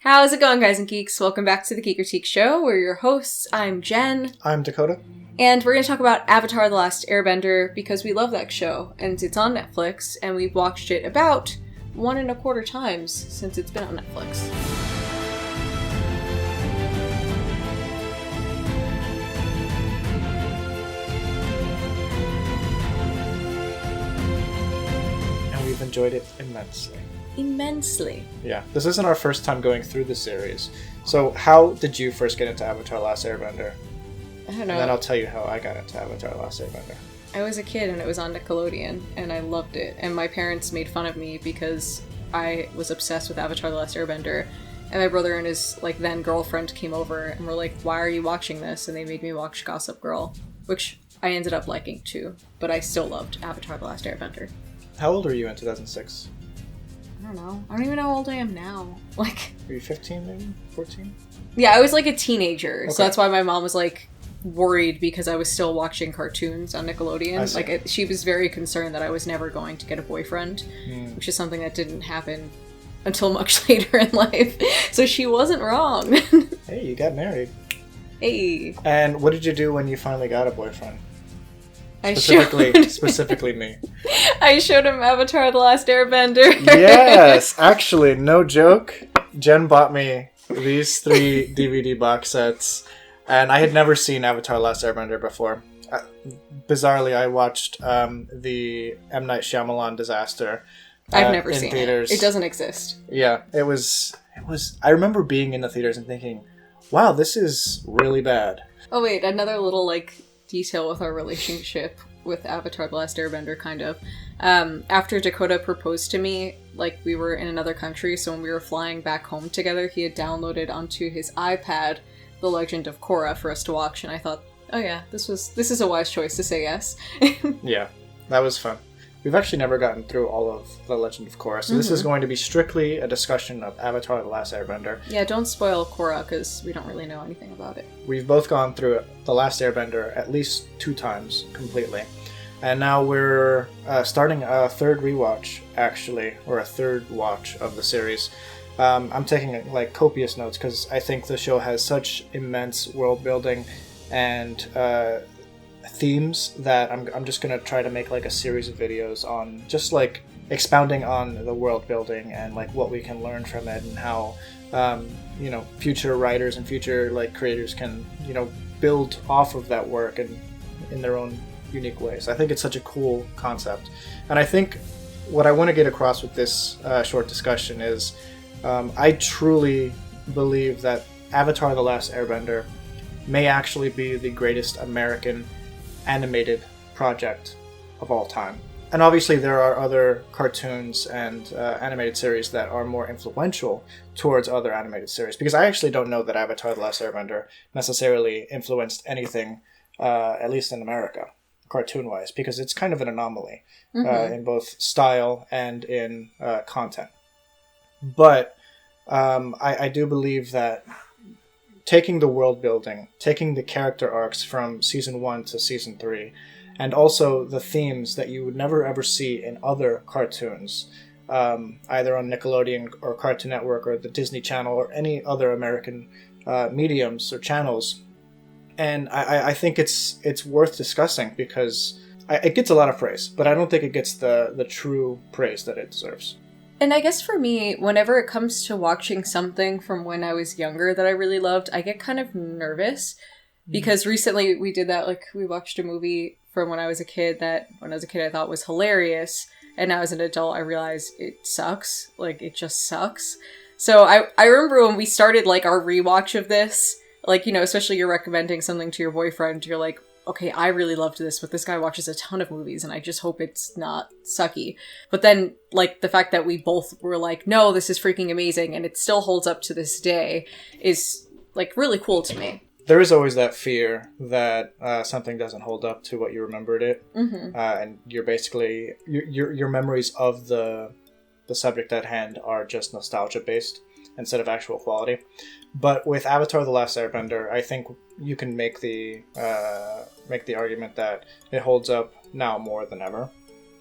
How's it going, guys and geeks? Welcome back to the Geekritique show. We're your hosts. I'm Jen. I'm Dakota. And we're going to talk about Avatar: The Last Airbender because we love that show, and it's on Netflix, and we've watched it about 1.25 times since it's been on Netflix. And we've enjoyed it immensely. Immensely. Yeah, this isn't our first time going through the series. So how did you first get into Avatar: Last Airbender? I don't know. And then I'll tell you how I got into Avatar: Last Airbender. I was a kid and it was on Nickelodeon, and I loved it. And my parents made fun of me because I was obsessed with Avatar: The Last Airbender. And my brother and his then girlfriend came over and were like, "Why are you watching this?" And they made me watch Gossip Girl, which I ended up liking too. But I still loved Avatar: The Last Airbender. How old were you in 2006? I don't know. I don't even know how old I am now. Were you 15 maybe? 14? Yeah, I was like a teenager. Okay. So that's why my mom was like worried because I was still watching cartoons on Nickelodeon. She was very concerned that I was never going to get a boyfriend, which is something that didn't happen until much later in life. So she wasn't wrong. Hey, you got married. Hey. And what did you do when you finally got a boyfriend? I Specifically me. I showed him Avatar: The Last Airbender. Yes, actually, no joke. Jen bought me these 3 DVD box sets, and I had never seen Avatar: Last Airbender before. Bizarrely, I watched the M. Night Shyamalan disaster. I've never in seen theaters. it. It doesn't exist. Yeah, it was. I remember being in the theaters and thinking, "Wow, this is really bad." Oh wait, another little detail with our relationship with Avatar: The Last Airbender, kind of. After Dakota proposed to me, we were in another country, so when we were flying back home together, he had downloaded onto his iPad The Legend of Korra for us to watch, and I thought, oh yeah, this is a wise choice to say yes. Yeah, that was fun. We've actually never gotten through all of The Legend of Korra, so this is going to be strictly a discussion of Avatar: The Last Airbender. Yeah, don't spoil Korra, because we don't really know anything about it. We've both gone through The Last Airbender at least 2 times completely. And now we're starting a third rewatch, actually, or a third watch of the series. I'm taking copious notes because I think the show has such immense world building and themes that I'm just going to try to make a series of videos on just expounding on the world building and what we can learn from it and how future writers and future creators can build off of that work and in their own unique ways. I think it's such a cool concept, and I think what I want to get across with this short discussion is I truly believe that Avatar: The Last Airbender may actually be the greatest American animated project of all time. And obviously there are other cartoons and animated series that are more influential towards other animated series, because I actually don't know that Avatar: The Last Airbender necessarily influenced anything, at least in America, cartoon-wise, because it's kind of an anomaly in both style and in content. But I do believe that taking the world building, taking the character arcs from season 1 to season 3, and also the themes that you would never ever see in other cartoons, either on Nickelodeon or Cartoon Network or the Disney Channel or any other American mediums or channels. And I think it's worth discussing because it gets a lot of praise, but I don't think it gets the true praise that it deserves. And I guess for me, whenever it comes to watching something from when I was younger that I really loved, I get kind of nervous. Because recently we did that, we watched a movie from when I was a kid that, when I was a kid, I thought was hilarious. And now as an adult, I realize it sucks. It just sucks. So I remember when we started, our rewatch of this, especially you're recommending something to your boyfriend, you're like, okay, I really loved this, but this guy watches a ton of movies, and I just hope it's not sucky. But then, the fact that we both were like, no, this is freaking amazing, and it still holds up to this day, is, really cool to me. There is always that fear that something doesn't hold up to what you remembered it, and you're basically your memories of the subject at hand are just nostalgia based instead of actual quality. But with Avatar: The Last Airbender, I think you can make the argument that it holds up now more than ever.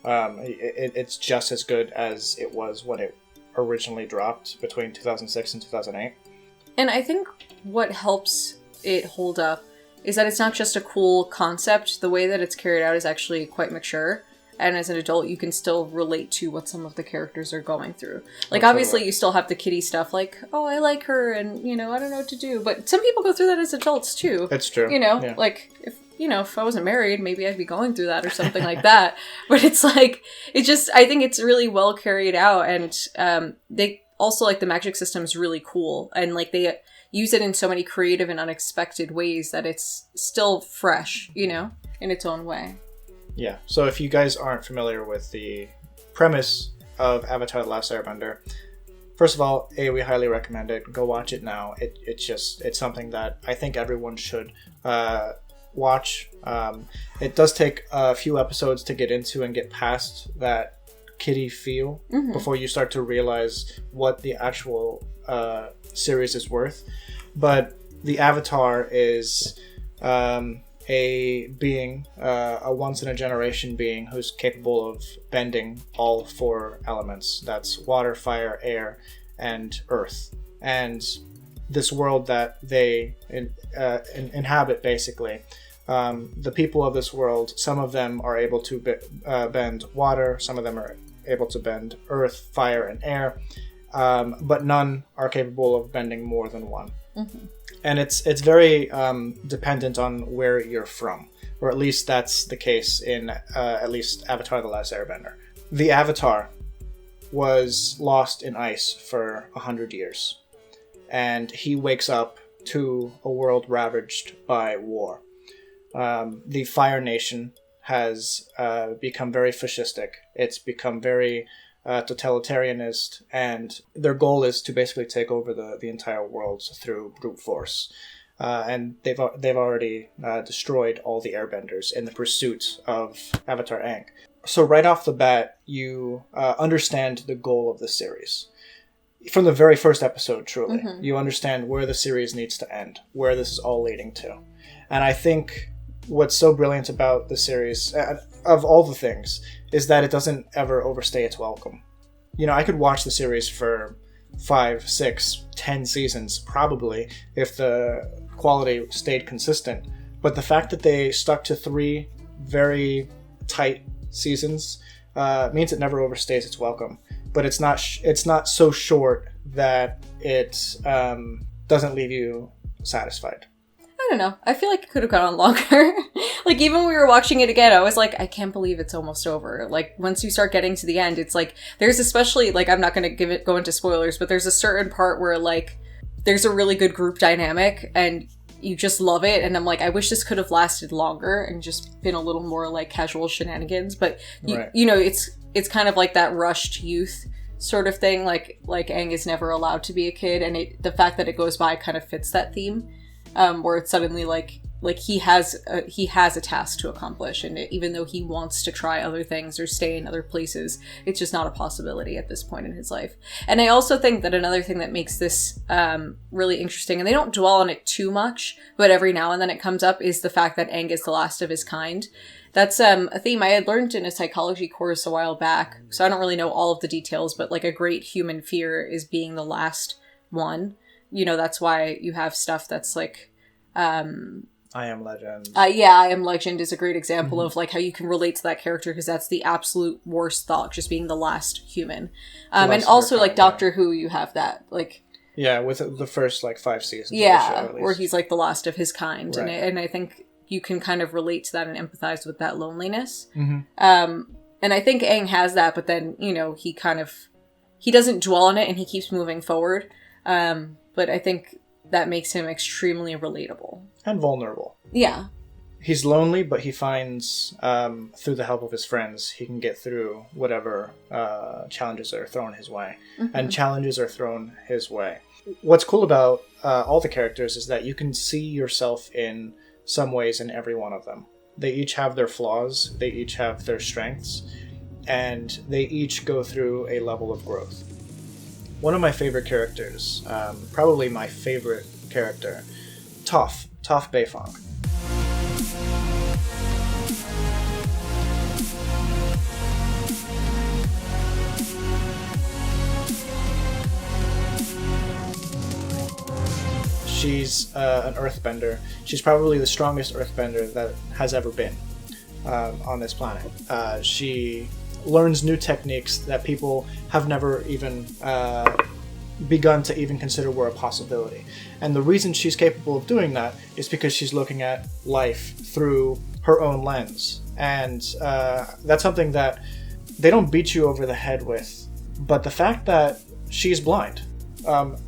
It's just as good as it was when it originally dropped between 2006 and 2008. And I think what helps it hold up is that it's not just a cool concept. The way that it's carried out is actually quite mature. And as an adult, you can still relate to what some of the characters are going through. Like, obviously, you still have the kiddie stuff, like, oh, I like her, and, you know, I don't know what to do. But some people go through that as adults, too. That's true. You know, yeah. like, if I wasn't married, maybe I'd be going through that or something like that. But it's like, I think it's really well carried out. And they also, like, the magic system is really cool. And, like, they use it in so many creative and unexpected ways that it's still fresh, you know, in its own way. Yeah, so if you guys aren't familiar with the premise of Avatar: The Last Airbender, first of all, we highly recommend it. Go watch it now. It's something that I think everyone should watch. It does take a few episodes to get into and get past that kiddie feel before you start to realize what the actual series is worth. But the Avatar is a being, a once-in-a-generation being who's capable of bending all 4 elements. That's water, fire, air, and earth. And this world that they inhabit, basically, the people of this world, some of them are able to bend water, some of them are able to bend earth, fire, and air, but none are capable of bending more than one. And it's very dependent on where you're from, or at least that's the case in at least Avatar: The Last Airbender. The Avatar was lost in ice for 100 years, and he wakes up to a world ravaged by war. The Fire Nation has become very fascistic. It's become very totalitarianist, and their goal is to basically take over the entire world through brute force. And they've already destroyed all the airbenders in the pursuit of Avatar Aang. So right off the bat, you understand the goal of the series. From the very first episode, truly. You understand where the series needs to end, where this is all leading to. And I think what's so brilliant about the series, of all the things, is that it doesn't ever overstay its welcome. You know, I could watch the series for 5, 6, 10 seasons, probably, if the quality stayed consistent. But the fact that they stuck to 3 very tight seasons means it never overstays its welcome. But it's not so short that it doesn't leave you satisfied. I don't know. I feel like it could have gone on longer. Like, even when we were watching it again, I was like, I can't believe it's almost over. Like, once you start getting to the end, it's like, there's especially, like, I'm not going to go into spoilers, but there's a certain part where, like, there's a really good group dynamic, and you just love it, and I'm like, I wish this could have lasted longer and just been a little more, like, casual shenanigans, but, you know, it's kind of like that rushed youth sort of thing, like Aang is never allowed to be a kid, and the fact that it goes by kind of fits that theme. Where it's suddenly like he has a task to accomplish, and even though he wants to try other things or stay in other places, it's just not a possibility at this point in his life. And I also think that another thing that makes this really interesting, and they don't dwell on it too much, but every now and then it comes up, is the fact that Aang is the last of his kind. That's a theme I had learned in a psychology course a while back, so I don't really know all of the details, but like a great human fear is being the last one. You know, that's why you have stuff that's like... I Am Legend. I Am Legend is a great example of like how you can relate to that character, because that's the absolute worst thought, just being the last human. And also like Doctor Who, you have that. Like, yeah, with the first like 5 seasons. Yeah, of the show, where he's like the last of his kind. Right. And I think you can kind of relate to that and empathize with that loneliness. And I think Aang has that, but then, you know, he doesn't dwell on it and he keeps moving forward. But I think that makes him extremely relatable. And vulnerable. Yeah. He's lonely, but he finds, through the help of his friends, he can get through whatever challenges are thrown his way. And challenges are thrown his way. What's cool about all the characters is that you can see yourself in some ways in every one of them. They each have their flaws, they each have their strengths, and they each go through a level of growth. One of my favorite characters, probably my favorite character, Toph Beifong. she's an earthbender. She's probably the strongest earthbender that has ever been on this planet. She learns new techniques that people have never even begun to even consider were a possibility. And the reason she's capable of doing that is because she's looking at life through her own lens. And that's something that they don't beat you over the head with. But the fact that she's blind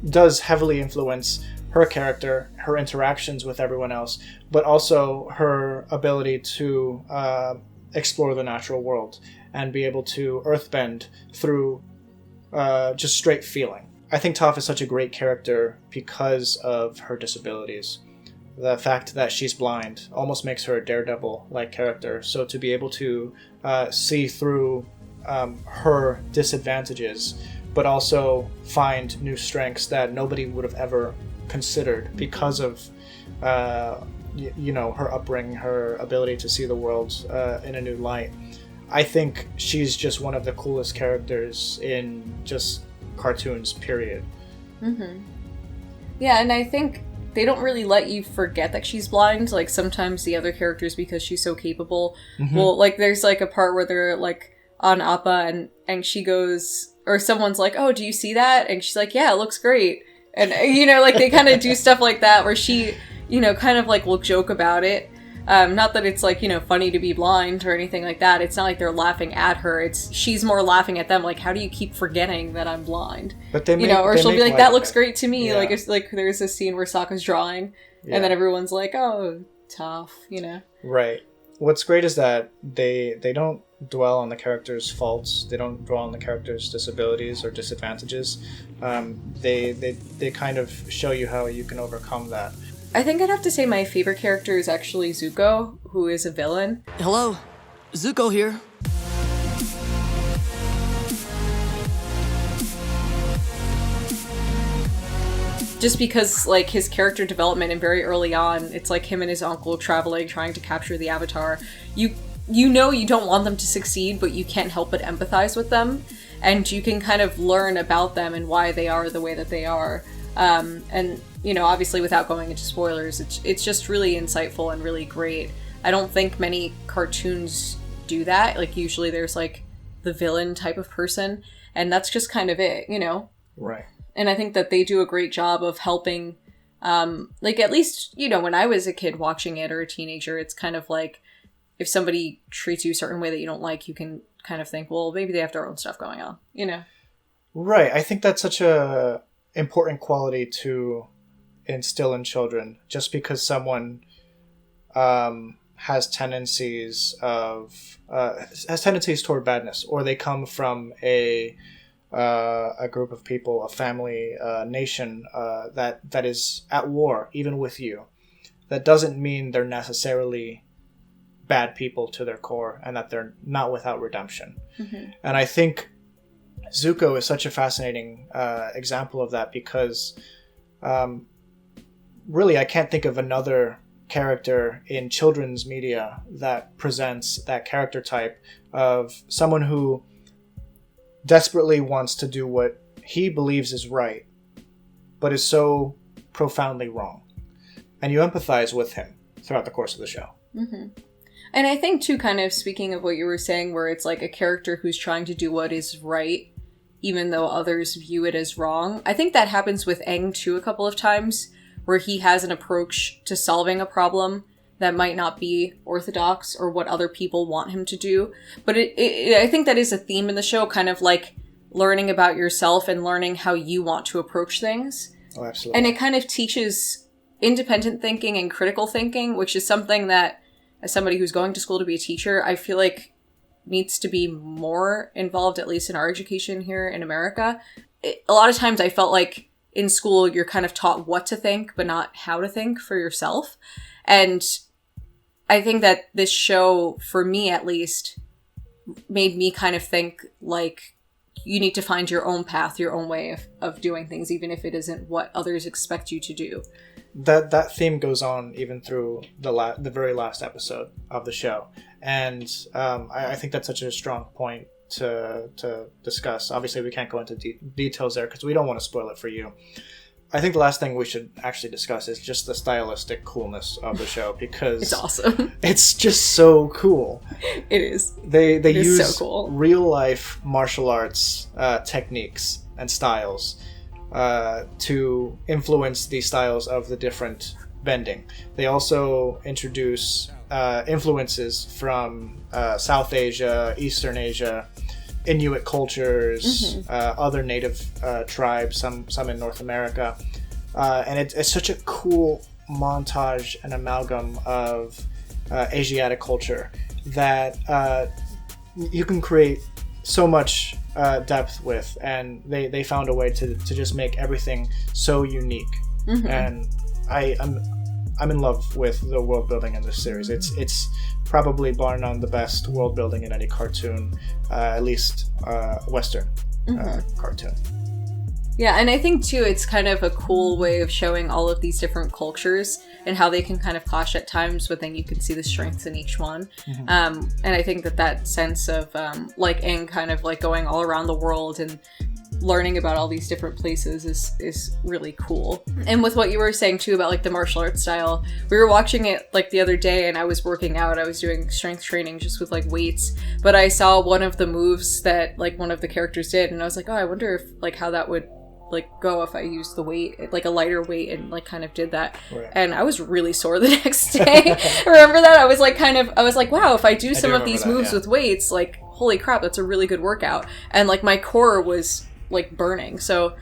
does heavily influence her character, her interactions with everyone else, but also her ability to explore the natural world and be able to earthbend through just straight feeling. I think Toph is such a great character because of her disabilities. The fact that she's blind almost makes her a daredevil-like character. So to be able to see through her disadvantages, but also find new strengths that nobody would have ever considered because of her upbringing, her ability to see the world in a new light. I think she's just one of the coolest characters in just cartoons, period. Mm-hmm. Yeah, and I think they don't really let you forget that she's blind. Like, sometimes the other characters, because she's so capable, well, like, there's, like, a part where they're, like, on Appa, and she goes, or someone's like, oh, do you see that? And she's like, yeah, it looks great. And, like, they kind of do stuff like that, where she, kind of, like, will joke about it. Not that it's, like, funny to be blind or anything like that. It's not like they're laughing at her. She's more laughing at them, like, how do you keep forgetting that I'm blind? But they or she'll be like, that looks great to me. Yeah. Like, it's like, there's a scene where Sokka's drawing, and then everyone's like, oh, tough, Right. What's great is that they don't dwell on the character's faults. They don't dwell on the character's disabilities or disadvantages. They kind of show you how you can overcome that. I think I'd have to say my favorite character is actually Zuko, who is a villain. Hello, Zuko here. Just because, like, his character development and very early on, it's like him and his uncle traveling, trying to capture the Avatar. You don't want them to succeed, but you can't help but empathize with them. And you can kind of learn about them and why they are the way that they are. And obviously without going into spoilers, it's just really insightful and really great. I don't think many cartoons do that. Like, usually there's, like, the villain type of person, and that's just kind of it, Right. And I think that they do a great job of helping, like, at least, when I was a kid watching it or a teenager, it's kind of like, if somebody treats you a certain way that you don't like, you can kind of think, well, maybe they have their own stuff going on, Right. I think that's such a important quality to instill in children. Just because someone has tendencies toward badness, or they come from a group of people, a family, a nation that is at war, even with you, that doesn't mean they're necessarily bad people to their core, and that they're not without redemption. Mm-hmm. And I think Zuko is such a fascinating example of that, because really I can't think of another character in children's media that presents that character type of someone who desperately wants to do what he believes is right, but is so profoundly wrong. And you empathize with him throughout the course of the show. Mm-hmm. And I think, too, kind of speaking of what you were saying, where it's like a character who's trying to do what is right, even though others view it as wrong. I think that happens with Aang, too, a couple of times, where he has an approach to solving a problem that might not be orthodox or what other people want him to do. But I think that is a theme in the show, kind of like learning about yourself and learning how you want to approach things. Oh, absolutely. And it kind of teaches independent thinking and critical thinking, which is something that, as somebody who's going to school to be a teacher, I feel like needs to be more involved, at least in our education here in America. A lot of times I felt like in school you're kind of taught what to think, but not how to think for yourself. And I think that this show, for me at least, made me kind of think like you need to find your own path, your own way of doing things, even if it isn't what others expect you to do. That theme goes on even through the very last episode of the show, and I think that's such a strong point to discuss. Obviously, we can't go into details there because we don't want to spoil it for you. I think the last thing we should actually discuss is just the stylistic coolness of the show, because It's awesome. it's just so cool. It is. They use so cool. real life martial arts techniques and styles to influence the styles of the different bending. They also introduce influences from South Asia, Eastern Asia, Inuit cultures, other native tribes, some in North America, and it's such a cool montage and amalgam of Asiatic culture that you can create so much depth with, and they found a way to just make everything so unique. And I'm in love with the world building in this series. It's probably bar none the best world building in any cartoon, at least Western cartoon. Yeah, and I think too it's kind of a cool way of showing all of these different cultures and how they can kind of clash at times, but then you can see the strengths in each one. And I think that sense of like Aang kind of like going all around the world and learning about all these different places is really cool. And with what you were saying too about like the martial arts style, we were watching it like the other day and I was working out. I was doing strength training just with like weights, but I saw one of the moves that like one of the characters did, and I was like, oh, I wonder if like how that would like go if I used the weight, like a lighter weight, and like kind of did that. Right. And I was really sore the next day. Remember that? I was like, wow, if I do some of these moves with weights, like holy crap, that's a really good workout. And like my core was like burning. So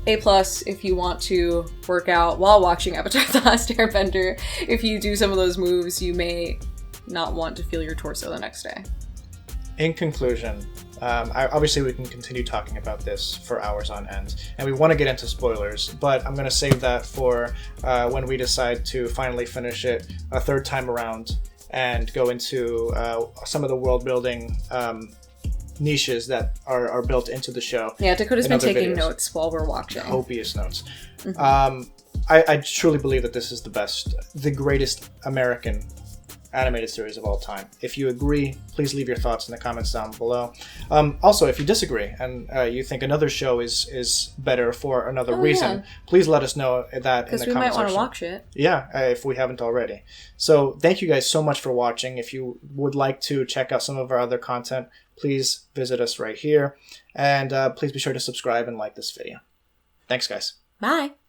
A+ if you want to work out while watching Avatar: The Last Airbender. If you do some of those moves, you may not want to feel your torso the next day. In conclusion, obviously we can continue talking about this for hours on end, and we want to get into spoilers, but I'm going to save that for when we decide to finally finish it a third time around and go into some of the world building niches that are built into the show. Yeah, Dakota's been taking notes while we're watching. Copious notes. I truly believe that this is the greatest American animated series of all time. If you agree, please leave your thoughts in the comments down below. Also, if you disagree and you think another show is better for another reason, please let us know that in the comment section. Because we might want to watch it. Yeah, if we haven't already. So thank you guys so much for watching. If you would like to check out some of our other content, please visit us right here. And please be sure to subscribe and like this video. Thanks, guys. Bye.